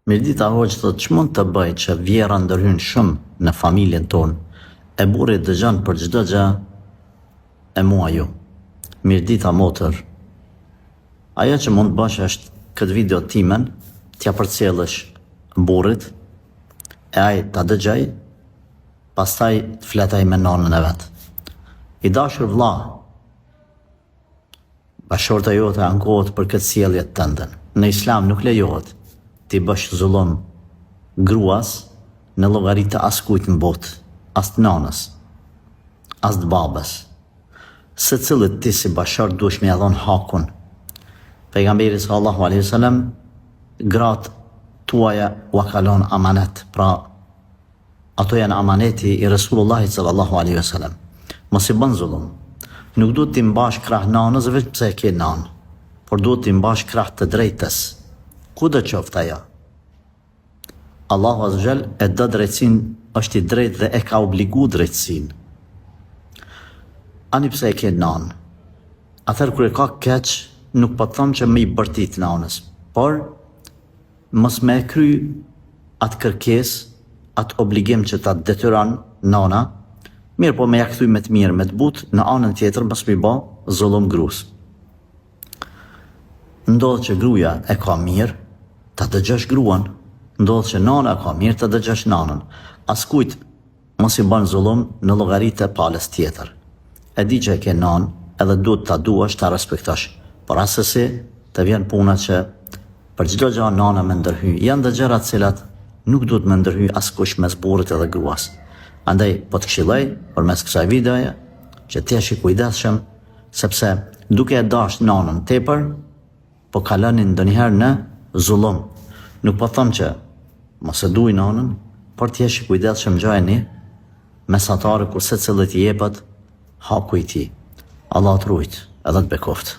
Mirdita Hoxhë thotë që mund të bëj që vjera ndërhyn shumë në familjen tonë, e burri dëgjon për çdo gjë e mua ju. Mirdita motër, ajo që mund bësh është këtë video timen t'ja përcjellësh burrit, e ai ta dëgjoj, pastaj të fletaj me nonën e vet. I dashur vlla, bashorta jote ankohet për këtë sjellje të tënde. Në Islam nuk lejohet ti bësh zullum gruas në llogari të askujt në botë, as të nanës, as të babës. Secillit ti si bashort duhesh me ia dhon hakun. Pejgamberi sallallahu alaihi wasallam gratë tuaja u kalon amanet, pra ato janë amaneti i Resulullahit sallallahu alaihi wasallam. Mos i bën zullum. Nuk duhet t'i mbash krah nanës vetëm pse e ke nanë, por duhet t'i mbash krah të drejtës, kudo qoftë ajo. Allahu azza jall e do drejtësinë, është i drejtë dhe e ka obligu drejtësinë. Ani pse e ke nanë, atëherë kur e ka keq, nuk po them që më i bërtit nanës, por mos me kry atë kërkesë, atë obligim që ta detyron nana, mirë po me ja kthy me të mirë, me të butë, në anën tjetër mos mi bë zullum gruas. Ndodh që gruaja e ka mirë, ta dëgjosh gruan, ndodh që nana ka mirë, ta dëgjosh nanën. Askujt mos i bën zullum në llogaritë e palës tjetër. E di që e ke nanë, edhe duhet ta duash, ta respektosh. Por asesi të vjen puna që për çdo gjë nana më ndërhy. Janë dhe gjëra të cilat nuk duhet më ndërhy askush mes burrit edhe gruas. Andaj po të këshilloj përmes kësaj videoje që ti jesh i kujdesshëm, sepse duke e dash nanën tepër, po kalonin ndonjëherë në zullum. Nuk po them që mos e duaj nanën, por ti jesh i kujdesshëm gjojeni mesatare kur secillit i jepet haku i tij. Allah të rujt edhe të bekoft.